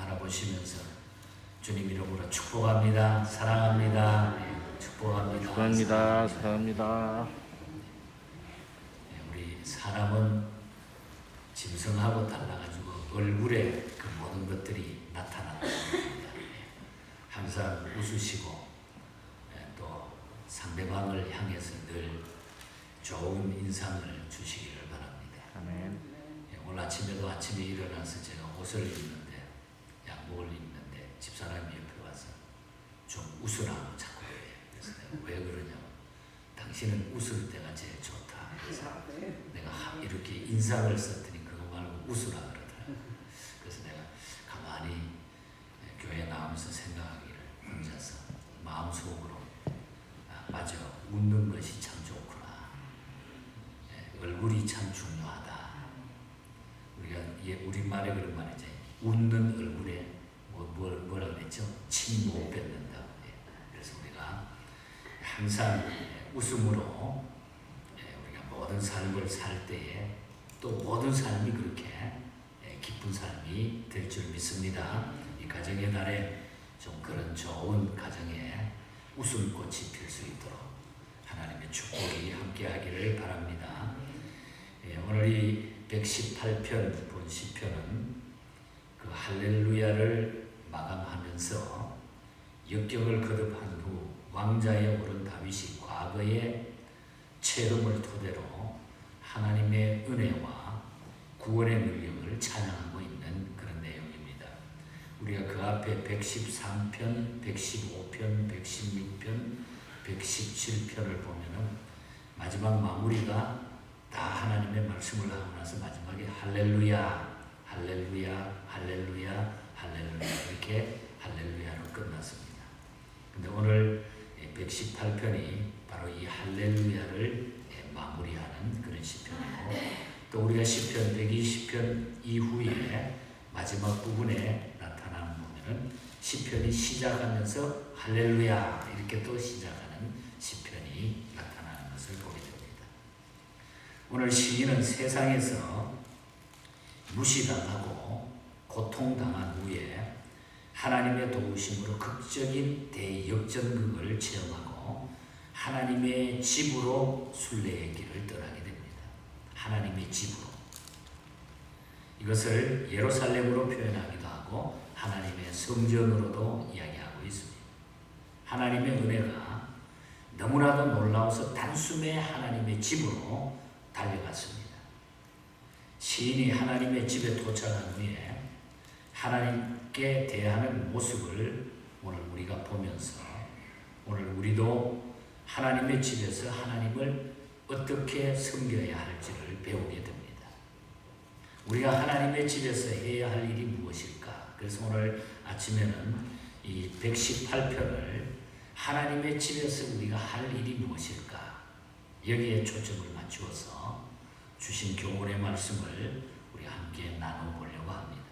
바라보시면서 주님 이름으로 축복합니다. 사랑합니다. 축복합니다. 축복합니다. 사랑합니다. 우리 사람은 짐승하고 달라가지고 얼굴에 그 모든 것들이 나타납니다. 항상 웃으시고 또 상대방을 향해서 늘 좋은 인상을 주시기를 바랍니다. 아멘. 오늘 아침에도 아침에 일어나서 제가 옷을 입는데 양복을 입는데 집사람이 옆에 와서 좀 웃으라고 자꾸 해요. 그래서 내가 왜 그러냐면 당신은 웃을 때가 제일 좋다. 그래서 내가 이렇게 인상을 썼더니 그거 말고 웃으라 그러더라고요. 그래서 내가 가만히 교회 나오면서 생각하기를 혼자서 마음속으로 맞아, 웃는 것이 참 좋구나. 얼굴이 참 중요하다. 우리가 우리말에 그런 말이지. 웃는 얼굴에 뭐라 그랬죠? 침 못 뱉는다. 그래서 우리가 항상 웃음으로 우리가 모든 삶을 살 때에 또 모든 삶이 그렇게 기쁜 삶이 될 줄 믿습니다. 이 가정의 달에 좀 그런 좋은 가정에 웃음꽃이 필 수 있도록 하나님의 축복이 함께하기를 바랍니다. 오늘 이 118편 본 시편은 그 할렐루야를 마감하면서 역경을 거듭한 후 왕자에 오른 다윗이 과거의 체험을 토대로 하나님의 은혜와 구원의 능력을 찬양하고 있는 그런 내용입니다. 우리가 그 앞에 113편, 115편, 116편, 117편을 보면은 마지막 마무리가 다 하나님의 말씀을 하고 나서 마지막에 할렐루야, 할렐루야, 할렐루야, 할렐루야 이렇게 할렐루야로 끝났습니다. 근데 오늘 118편이 바로 이 할렐루야를 마무리하는 그런 시편이고 또 우리가 시편 120편 이후에 마지막 부분에 나타나는 보면은 시편이 시작하면서 할렐루야 이렇게 또 시작하는 시편이 나타나는 것을 보게 됩니다. 오늘 시인은 세상에서 무시당하고 고통당한 후에 하나님의 도우심으로 극적인 대역전극을 체험하고 하나님의 집으로 순례의 길을 떠나게 됩니다. 하나님의 집으로. 이것을 예루살렘으로 표현하기도 하고 하나님의 성전으로도 이야기하고 있습니다. 하나님의 은혜가 너무나도 놀라워서 단숨에 하나님의 집으로 달려갔습니다. 시인이 하나님의 집에 도착한 후에 하나님께 대하는 모습을 오늘 우리가 보면서 오늘 우리도 하나님의 집에서 하나님을 어떻게 섬겨야 할지를 배우게 됩니다. 우리가 하나님의 집에서 해야 할 일이 무엇일까? 그래서 오늘 아침에는 이 118편을 하나님의 집에서 우리가 할 일이 무엇일까? 여기에 초점을 맞추어서 주신 교훈의 말씀을 우리 함께 나눠보려고 합니다.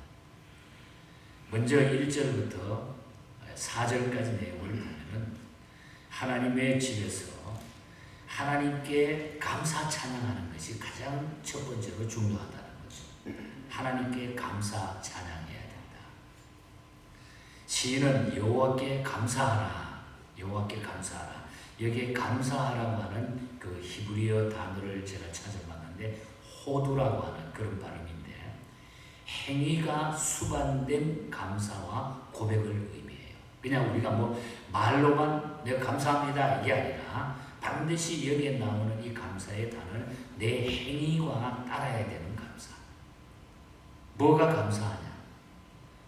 먼저 1절부터 4절까지 내용을 보면은 하나님의 집에서 하나님께 감사 찬양하는 것이 가장 첫 번째로 중요하다는 거죠. 하나님께 감사 찬양해야 된다. 시인은 여호와께 감사하라. 여호와께 감사하라. 여기에 감사하라고 하는 그 히브리어 단어를 제가 찾아봤는데 호두라고 하는 그런 발음인데 행위가 수반된 감사와 고백을 의미해요. 그냥 우리가 뭐 말로만 내가 감사합니다 이게 아니라 반드시 여기에 나오는 이 감사의 단어는 내 행위와 따라야 되는 감사. 뭐가 감사하냐?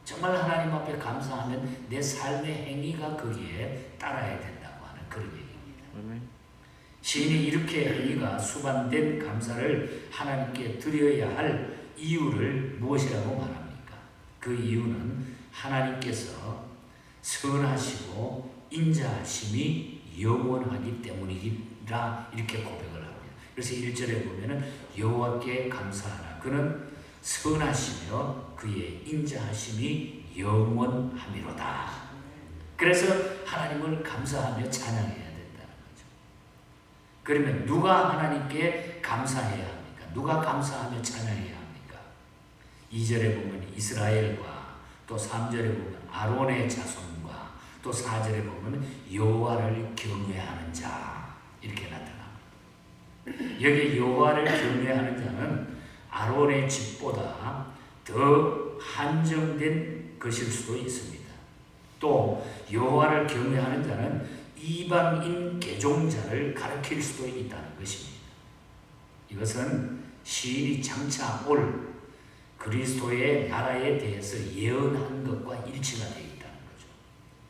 정말 하나님 앞에 감사하면 내 삶의 행위가 거기에 따라야 된다고 하는 그런 얘기입니다. 시인이 이렇게 행위가 수반된 감사를 하나님께 드려야 할 이유를 무엇이라고 말합니까? 그 이유는 하나님께서 선하시고 인자하심이 영원하기 때문이라 이렇게 고백을 합니다. 그래서 1절에 보면은 여호와께 감사하라. 그는 선하시며 그의 인자하심이 영원함이로다. 그래서 하나님을 감사하며 찬양해야 된다는 거죠. 그러면 누가 하나님께 감사해야 합니까? 누가 감사하며 찬양해야 합니까? 2절에 보면 이스라엘과 또 3절에 보면 아론의 자손과 또 4절에 보면 여호와를 경외하는 자 이렇게 나타납니다. 여기 여호와를 경외하는 자는 아론의 집보다 더 한정된 것일 수도 있습니다. 또 여호와를 경외하는 자는 이방인 개종자를 가리킬 수도 있다는 것입니다. 이것은 시인이 장차 올 그리스도의 나라에 대해서 예언한 것과 일치가 되어 있다는 거죠.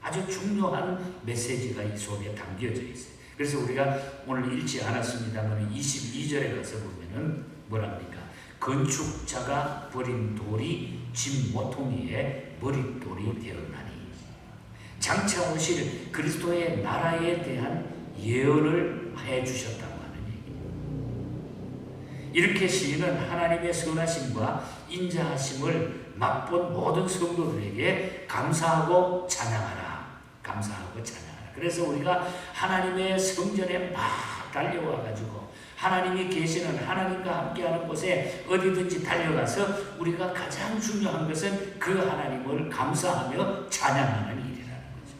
아주 중요한 메시지가 이 속에 담겨져 있어요. 그래서 우리가 오늘 읽지 않았습니다만 22절에 가서 보면은 뭐랍니까? 건축자가 버린 돌이 집 모퉁이에 머릿돌이 되었나니. 장차 오실 그리스도의 나라에 대한 예언을 해주셨다고 하는 얘기입니다. 이렇게 시인은 하나님의 선하심과 인자하심을 맛본 모든 성도들에게 감사하고 찬양하라. 감사하고 찬양하라. 그래서 우리가 하나님의 성전에 막 달려와가지고 하나님이 계시는 하나님과 함께하는 곳에 어디든지 달려가서 우리가 가장 중요한 것은 그 하나님을 감사하며 찬양하는 일이라는 거죠.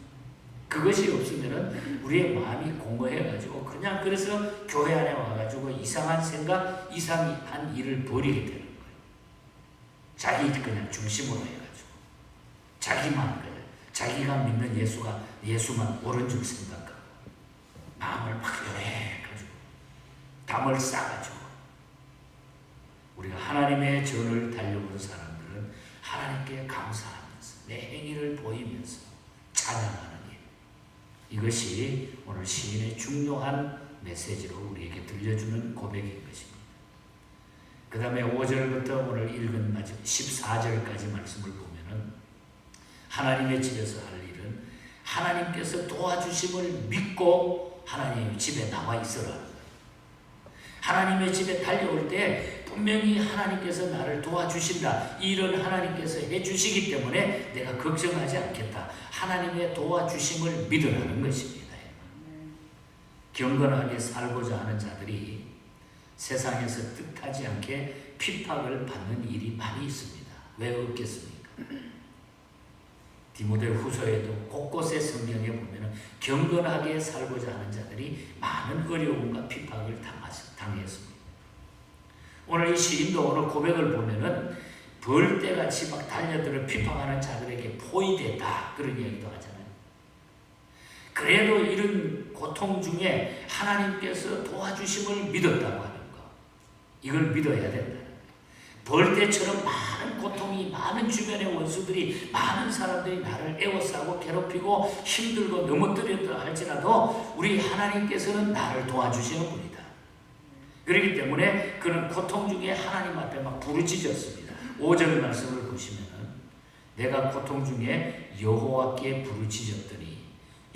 그것이 없으면은 우리의 마음이 공허해가지고 그냥 그래서 교회 안에 와가지고 이상한 생각, 이상한 일을 벌이게 되는 거예요. 자기 그냥 중심으로 해가지고 자기만 그냥 자기가 믿는 예수만 옳은 줄 생각하고 마음을 막 열해가지고 담을 싸가지고 우리가 하나님의 전을 달려오는 사람들은 하나님께 감사하면서 내 행위를 보이면서 찬양하는 일, 이것이 오늘 시인의 중요한 메시지로 우리에게 들려주는 고백인 것입니다. 그 다음에 5절부터 오늘 읽은 마지막 14절까지 말씀을 보면은 하나님의 집에서 할 일은 하나님께서 도와주심을 믿고 하나님의 집에 나와 있어라. 하나님의 집에 달려올 때 분명히 하나님께서 나를 도와주신다. 이 일은 하나님께서 해주시기 때문에 내가 걱정하지 않겠다. 하나님의 도와주심을 믿으라는 것입니다. 경건하게 살고자 하는 자들이 세상에서 뜻하지 않게 핍박을 받는 일이 많이 있습니다. 왜 없겠습니까? 디모데 후서에도 곳곳에 성경에 보면 경건하게 살고자 하는 자들이 많은 어려움과 핍박을 당했습니다. 오늘 이 시인도 오늘 고백을 보면은 벌떼같이 막 달려들어 핍박하는 자들에게 포위됐다 그런 이야기도 하잖아요. 그래도 이런 고통 중에 하나님께서 도와주심을 믿었다고 하는 거, 이걸 믿어야 된다. 벌떼처럼 많은 고통이, 많은 주변의 원수들이, 많은 사람들이 나를 애워싸고 괴롭히고 힘들고 넘어뜨렸다 할지라도 우리 하나님께서는 나를 도와주시는 분이다. 그렇기 때문에 그는 고통 중에 하나님 앞에 막 부르짖었습니다. 5절 말씀을 보시면은 내가 고통 중에 여호와께 부르짖었더니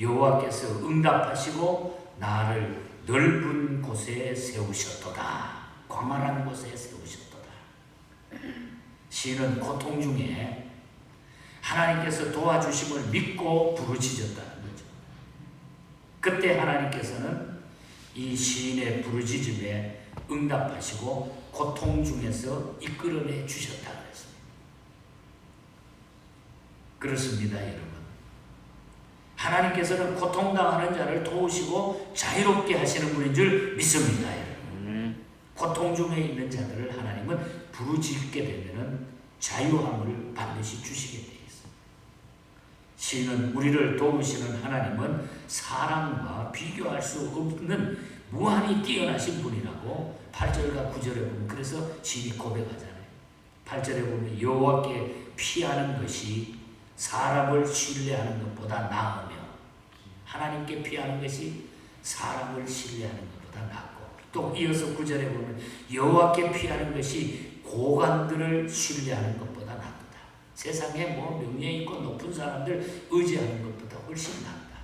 여호와께서 응답하시고 나를 넓은 곳에 세우셨도다. 광활한 곳에 세우셨도다. 시인은 고통 중에 하나님께서 도와주심을 믿고 부르짖었다는 거죠. 그때 하나님께서는 이 시인의 부르짖음에 응답하시고 고통 중에서 이끌어내 주셨다고 했습니다. 그렇습니다, 여러분. 하나님께서는 고통당하는 자를 도우시고 자유롭게 하시는 분인 줄 믿습니다, 여러분. 고통 중에 있는 자들을 하나님은 부르짖게 되면은 자유함을 반드시 주시게 되어 있습니다. 시인은 우리를 도우시는 하나님은 사람과 비교할 수 없는 무한히 뛰어나신 분이라고 8절과 9절에 보면 그래서 시인이 고백하잖아요. 8절에 보면 여호와께 피하는 것이 사람을 신뢰하는 것보다 나으며 하나님께 피하는 것이 사람을 신뢰하는 것보다 낫고 또 이어서 9절에 보면 여호와께 피하는 것이 고관들을 신뢰하는 것보다 낫다. 세상에 뭐 명예 있고 높은 사람들 의지하는 것보다 훨씬 낫다.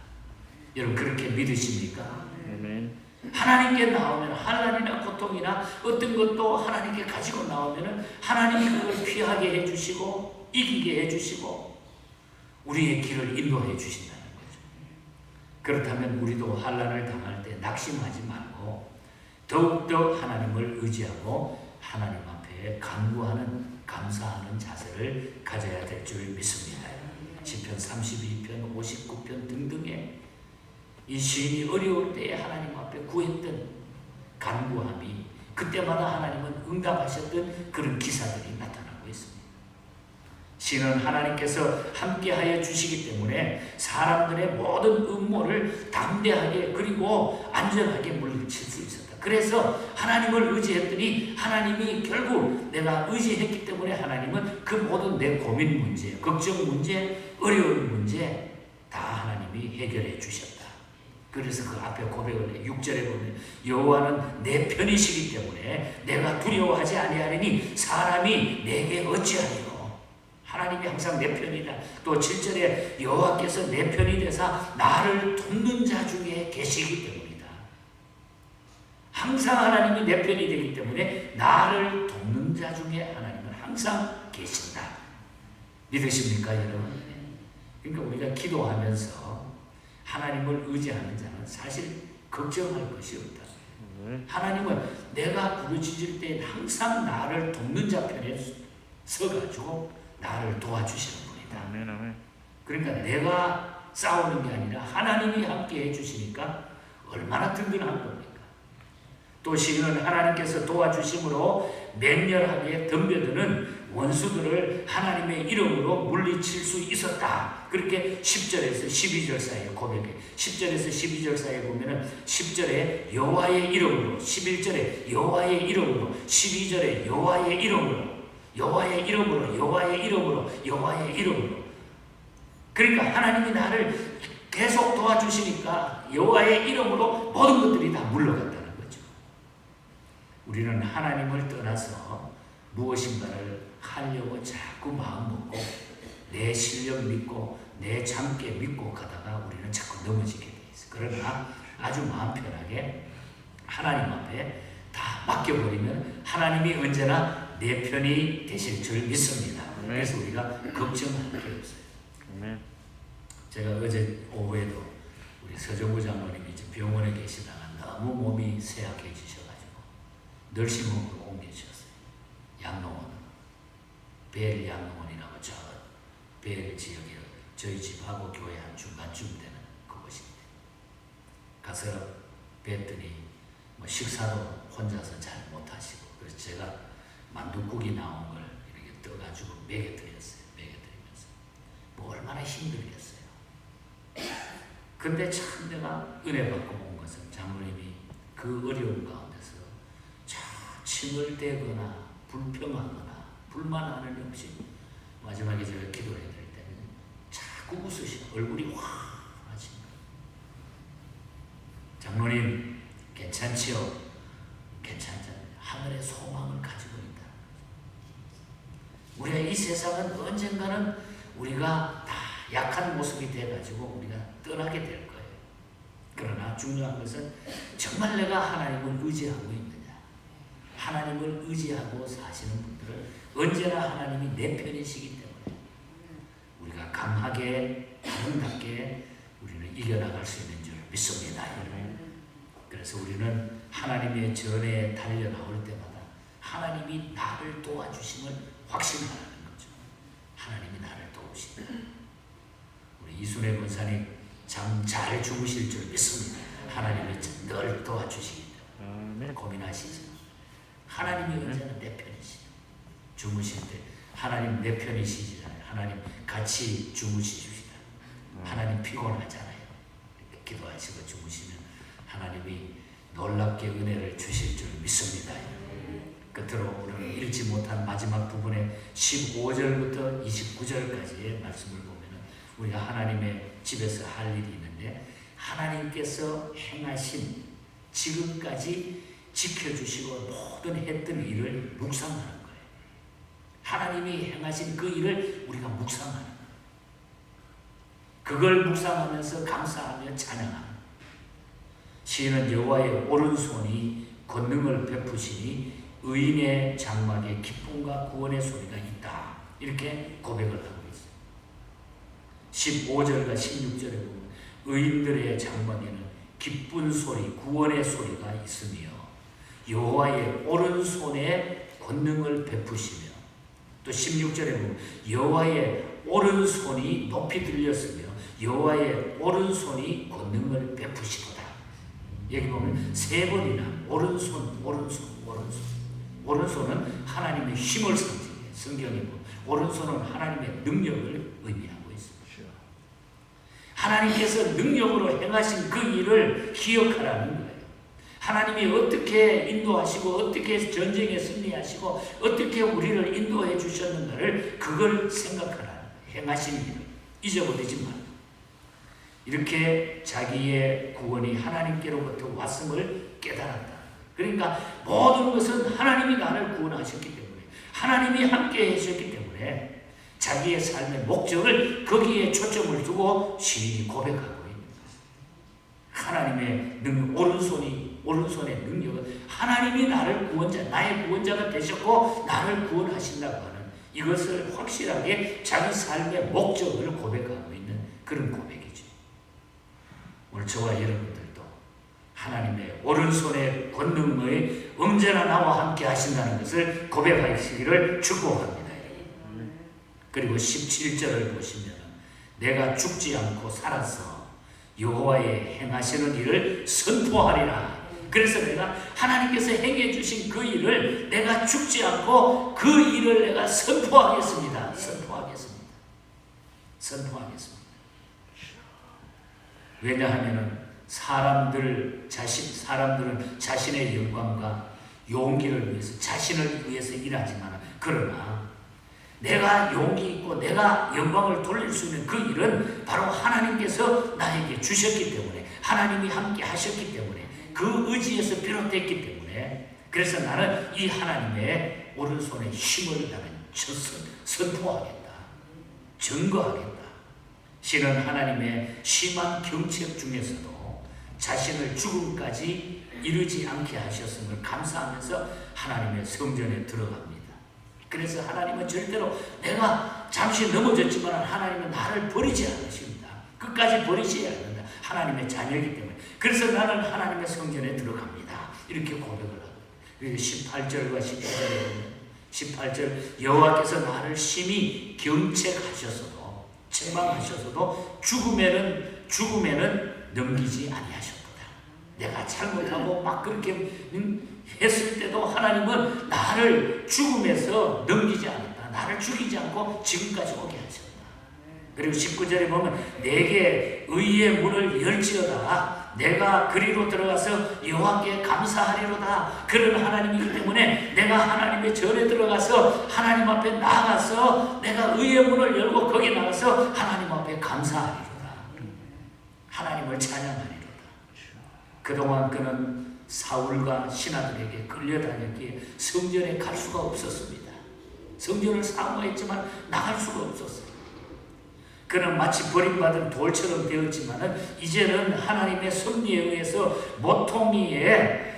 여러분 그렇게 믿으십니까? 아멘. 하나님께 나오면 환난이나 고통이나 어떤 것도 하나님께 가지고 나오면 하나님이 그걸 피하게 해주시고 이기게 해주시고 우리의 길을 인도해 주신다는 거죠. 그렇다면 우리도 환난을 당할 때 낙심하지 말고 더욱더 하나님을 의지하고 하나님 앞에 간구하는 감사하는 자세를 가져야 될 줄 믿습니다. 시편 32편, 59편 등등의 이 시인이 어려울 때에 하나님 앞에 구했던 간구함이 그때마다 하나님은 응답하셨던 그런 기사들이 나타나고 있습니다. 시인은 하나님께서 함께하여 주시기 때문에 사람들의 모든 음모를 담대하게 그리고 안전하게 물리칠 수 있었다. 그래서 하나님을 의지했더니 하나님이 결국 내가 의지했기 때문에 하나님은 그 모든 내 고민 문제, 걱정 문제, 어려운 문제 다 하나님이 해결해 주셨다. 그래서 그 앞에 고백을 해 6절에 보면 여호와는 내 편이시기 때문에 내가 두려워하지 아니하리니 사람이 내게 어찌하리요. 하나님이 항상 내 편이다. 또 7절에 여호와께서 내 편이 되사 나를 돕는 자 중에 계시기 때문이다. 항상 하나님이 내 편이 되기 때문에 나를 돕는 자 중에 하나님은 항상 계신다. 믿으십니까 여러분? 그러니까 우리가 기도하면서 하나님을 의지하는 자는 사실 걱정할 것이 없다. 하나님은 내가 부르짖을 때 항상 나를 돕는 자 편에 서가지고 나를 도와주시는 분이다. 아멘, 아멘. 그러니까 내가 싸우는 게 아니라 하나님이 함께 해주시니까 얼마나 든든한 겁니까? 또 시인은 하나님께서 도와주심으로 맹렬하게 덤벼드는 원수들을 하나님의 이름으로 물리칠 수 있었다. 그렇게 10절에서 12절 사이에 고백해. 10절에서 12절 사이에 보면은 10절에 여호와의 이름으로, 11절에 여호와의 이름으로, 12절에 여호와의 이름으로, 여호와의 이름으로, 여호와의 이름으로, 여호와의 이름으로. 그러니까 하나님이 나를 계속 도와주시니까 여호와의 이름으로 모든 것들이 다 물러간다는 거죠. 우리는 하나님을 떠나서 무엇인가를 하려고 자꾸 마음 먹고 내 실력 믿고 내 잠깨 믿고 가다가 우리는 자꾸 넘어지게 돼 있어요. 그러나 아주 마음 편하게 하나님 앞에 다 맡겨버리면 하나님이 언제나 내 편이 되실 줄 믿습니다. 그래서 우리가 걱정할 필요 없어요. 제가 어제 오후에도 우리 서정구 장로님이 병원에 계시다가 너무 몸이 쇠약해지셔가지고 널싱홈으로 옮겨주셨어요. 양로원, 벨 양로원이라고 저 벨 지역에 저희 집하고 교회 한 중간쯤 되는 그곳입니다. 가서 뵀더니 뭐 식사도 혼자서 잘 못하시고 그래서 제가 만둣국이 나온 걸 이렇게 떠가지고 먹여드렸어요. 먹여드리면서 뭐 얼마나 힘들겠어요. 근데 참 내가 은혜 받고 온 것은 장로님이 그 어려운 가운데서 참 침을 대거나 불평하거나 불만하는 없이 마지막에 제가 기도를 해드릴 때는 자꾸 웃으시고 얼굴이 환하지. 장로님 괜찮지요? 괜찮잖아요. 하늘의 소망을 가지고 있다. 우리가 이 세상은 언젠가는 우리가 다 약한 모습이 돼가지고 우리가 떠나게 될 거예요. 그러나 중요한 것은 정말 내가 하나님을 의지하고 있느냐. 하나님을 의지하고 사시는 분들은 언제나 하나님이 내 편이시기 때문에 우리가 강하게 아름답게 우리는 이겨나갈 수 있는 줄 믿습니다. 그래서 우리는 하나님의 전에 달려나올 때마다 하나님이 나를 도와주심을 확신하는 거죠. 하나님이 나를 도우신다. 우리 이순애 권사님 잠 잘 주무실 줄 믿습니다. 하나님이 늘 도와주시기 때문에 고민하시죠. 하나님이 언제나 내 편이시다. 주무실 때 하나님 내 편이시잖아요. 하나님 같이 주무시십시다. 하나님 피곤하잖아요. 이렇게 기도하시고 주무시면 하나님이 놀랍게 은혜를 주실 줄 믿습니다. 끝으로 우리는 읽지 못한 마지막 부분에 15절부터 29절까지의 말씀을 보면 우리가 하나님의 집에서 할 일이 있는데 하나님께서 행하신 지금까지 지켜주시고 모든 했던 일을 묵상하는 거예요. 하나님이 행하신 그 일을 우리가 묵상하는 거예요. 그걸 묵상하면서 감사하며 찬양하는 거예요. 시인은 여호와의 오른손이 권능을 베푸시니 의인의 장막에 기쁨과 구원의 소리가 있다. 이렇게 고백을 하고 있어요. 15절과 16절에 보면 의인들의 장막에는 기쁜 소리, 구원의 소리가 있으며 여호와의 오른손에 권능을 베푸시며 또 16절에 보면 여호와의 오른손이 높이 들렸으며 여호와의 오른손이 권능을 베푸시도다. 여기 보면 세 번이나 오른손. 오른손은 하나님의 힘을 상징해요. 성경에 보면 오른손은 하나님의 능력을 의미하고 있습니다. 하나님께서 능력으로 행하신 그 일을 기억하라는 거예요. 하나님이 어떻게 인도하시고 어떻게 전쟁에 승리하시고 어떻게 우리를 인도해 주셨는가를 그걸 생각하라. 행하신 일을 잊어버리지 말고 이렇게 자기의 구원이 하나님께로부터 왔음을 깨달았다. 그러니까 모든 것은 하나님이 나를 구원하셨기 때문에 하나님이 함께 하셨기 때문에 자기의 삶의 목적을 거기에 초점을 두고 시인이 고백하고 있는 것입니다. 하나님의 오른손의 능력은 하나님이 나를 나의 구원자가 되셨고 나를 구원하신다고 하는 이것을 확실하게 자기 삶의 목적을 고백하고 있는 그런 고백이죠. 오늘 저와 여러분들도 하나님의 오른손의 권능의 언제나 나와 함께 하신다는 것을 고백하시기를 축복합니다. 그리고 17절을 보시면 내가 죽지 않고 살아서 여호와의 행하시는 일을 선포하리라. 그래서 내가 하나님께서 행해 주신 그 일을 내가 죽지 않고 그 일을 내가 선포하겠습니다. 선포하겠습니다. 왜냐하면 사람들은 자신의 영광과 용기를 위해서 자신을 위해서 일하지만 그러나 내가 용기 있고 내가 영광을 돌릴 수 있는 그 일은 바로 하나님께서 나에게 주셨기 때문에 하나님이 함께 하셨기 때문에 그 의지에서 비롯됐기 때문에 그래서 나는 이 하나님의 오른손의 힘을 나는 선포하겠다. 증거하겠다. 신은 하나님의 심한 경책 중에서도 자신을 죽음까지 이르지 않게 하셨음을 감사하면서 하나님의 성전에 들어갑니다. 그래서 하나님은 절대로 내가 잠시 넘어졌지만 하나님은 나를 버리지 않으십니다. 끝까지 버리지 않는다. 하나님의 자녀이기 때문에. 그래서 나는 하나님의 성전에 들어갑니다. 이렇게 고백을 합니다. 그리고 18절과 19절에 보면 18절 여호와께서 나를 심히 경책하셨어도 책망하셨어도 죽음에는 넘기지 아니하셨도다. 내가 잘못하고 막 그렇게 했을 때도 하나님은 나를 죽음에서 넘기지 않았다. 나를 죽이지 않고 지금까지 오게 하셨다. 그리고 19절에 보면 내게 의의 문을 열지어다. 내가 그리로 들어가서 여호와께 감사하리로다. 그런 하나님이기 때문에 내가 하나님의 전에 들어가서 하나님 앞에 나가서 내가 의의 문을 열고 거기 나가서 하나님 앞에 감사하리로다. 하나님을 찬양하리로다. 그동안 그는 사울과 신하들에게 끌려다녔기에 성전에 갈 수가 없었습니다. 성전을 사모했지만 나갈 수가 없었어요. 그는 마치 버림받은 돌처럼 되었지만 이제는 하나님의 섭리에 의해서 모퉁이의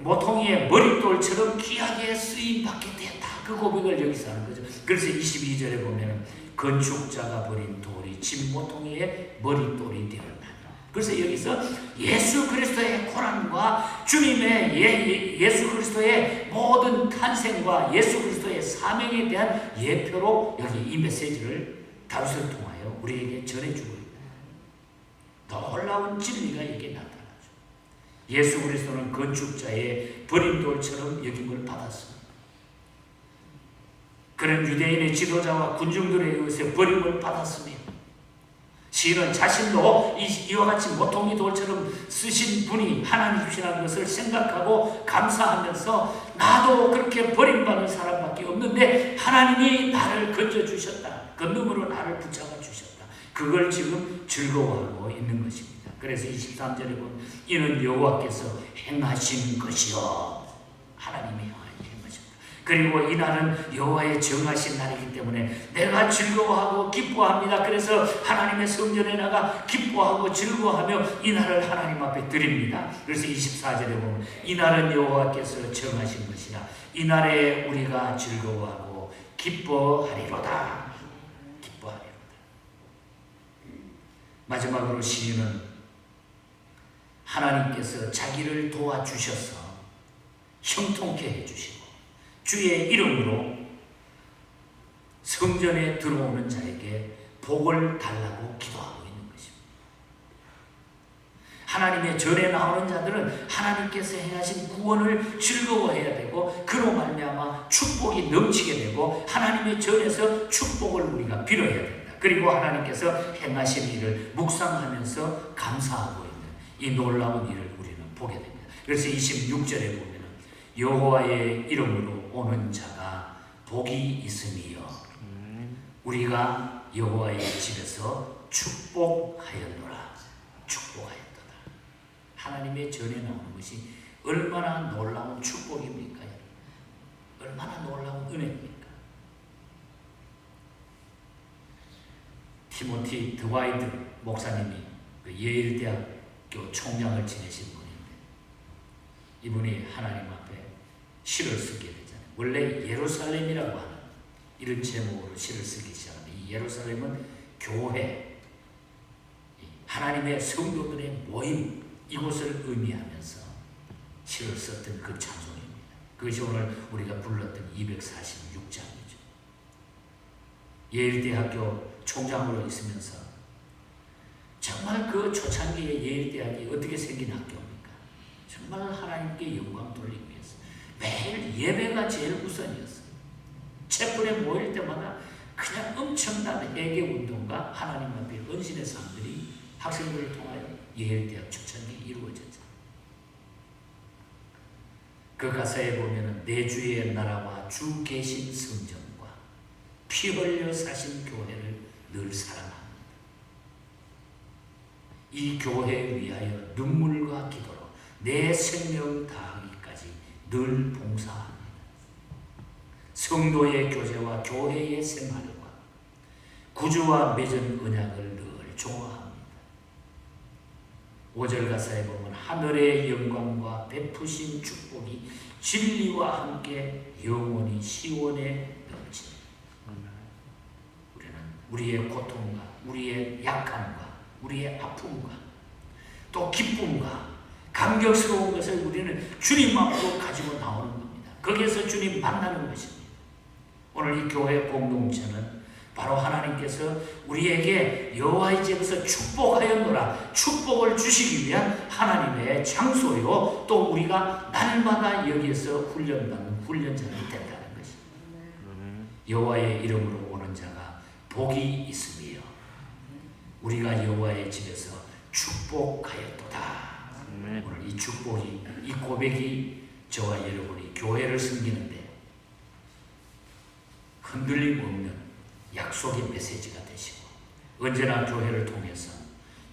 머릿돌처럼 귀하게 쓰임받게 되었다. 그 고백을 여기서 하는 거죠. 그래서 22절에 보면 건축자가 버린 돌이 집 모퉁이의 머릿돌이 되었다. 그래서 여기서 예수 그리스도의 고난과 주님의 예수 그리스도의 모든 탄생과 예수 그리스도의 사명에 대한 예표로 여기 이 메시지를 다루기를 통하여 우리에게 전해주고 있다. 놀라운 진리가 여기에 나타나죠. 예수 그리스도는 건축자의 버림돌처럼 여김을 받았습니다. 그런 유대인의 지도자와 군중들에 의해서 버림을 받았습니다. 시인은 자신도 이와 같이 모퉁이 돌처럼 쓰신 분이 하나님이시라는 것을 생각하고 감사하면서 나도 그렇게 버림받은 사람밖에 없는데 하나님이 나를 건져주셨다. 건능으로 나를 붙잡아 주셨다. 그걸 지금 즐거워하고 있는 것입니다. 그래서 23절에 보면 이는 여호와께서 행하신 것이요. 하나님이 행하셨다. 그리고 이 날은 여호와의 정하신 날이기 때문에 내가 즐거워하고 기뻐합니다. 그래서 하나님의 성전에 나가 기뻐하고 즐거워하며 이 날을 하나님 앞에 드립니다. 그래서 24절에 보면 이 날은 여호와께서 정하신 것이라 이 날에 우리가 즐거워하고 기뻐하리로다. 기뻐하리로다. 마지막으로 시인은 하나님께서 자기를 도와주셔서 형통케 해주시고 주의 이름으로 성전에 들어오는 자에게 복을 달라고 기도하고 있는 것입니다. 하나님의 전에 나오는 자들은 하나님께서 행하신 구원을 즐거워해야 되고 그로 말미암아 축복이 넘치게 되고 하나님의 전에서 축복을 우리가 빌어야 된다. 그리고 하나님께서 행하신 일을 묵상하면서 감사하고 있는 이 놀라운 일을 우리는 보게 됩니다. 그래서 26절에 보면 여호와의 이름으로 오는 자가 복이 있으며 우리가 여호와의 집에서 축복하였노라. 축복하였도다. 하나님의 전에 나오는 것이 얼마나 놀라운 축복입니까? 얼마나 놀라운 은혜입니까? 티모티 드와이드 목사님이 그 예일대학교 총장을 지내신 분인데 이분이 하나님 앞에 시를 쓰게 되잖아요. 원래 예루살렘이라고 하는 이런 제목으로 시를 쓰기 시작합니다. 이 예루살렘은 교회, 하나님의 성도들의 모임 이곳을 의미하면서 시를 썼던 그 찬송입니다. 그것이 오늘 우리가 불렀던 246장이죠. 예일대학교 총장으로 있으면서 정말 그 초창기에 예일대학이 어떻게 생긴 학교입니까? 정말 하나님께 영광 돌리기 위해서 매일 예배가 제일 우선이었어요. 채플에 모일 때마다 그냥 엄청난 회개운동과 하나님 앞에 헌신의 삶들이 학생들을 통하여 예일대학 초창기 이루어졌죠. 그 가사에 보면 내 주의 나라와 주 계신 성전과 피 흘려 사신 교회를 늘 사랑합니다. 이 교회에 위하여 눈물과 기도로 내 생명 다하기까지 늘 봉사합니다. 성도의 교제와 교회의 생활과 구주와 맺은 언약을 늘 좋아합니다. 5절 가사에 보면 하늘의 영광과 베푸신 축복이 진리와 함께 영원히 시온에 넘칩니다. 우리는 우리의 고통과 우리의 약함과 우리의 아픔과 또 기쁨과 감격스러운 것을 우리는 주님 앞으로 가지고 나오는 겁니다. 거기에서 주님 만나는 것입니다. 오늘 이 교회 공동체는 바로 하나님께서 우리에게 여호와의 집에서 축복하였노라 축복을 주시기 위한 하나님의 장소요 또 우리가 날마다 여기에서 훈련받는 훈련자가 된다는 것입니다. 여호와의 이름으로 오는 자가 복이 있으며 우리가 여호와의 집에서 축복하였도다. 오늘 이 축복이 이 고백이 저와 여러분이 교회를 섬기는데 흔들림 없는 약속의 메시지가 되시고 언제나 교회를 통해서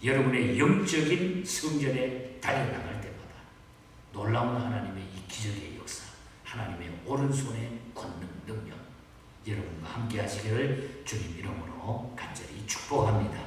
여러분의 영적인 성전에 달려나갈 때마다 놀라운 하나님의 이 기적의 역사 하나님의 오른손의 권능 능력 여러분과 함께 하시기를 주님 이름으로 간절히 축복합니다.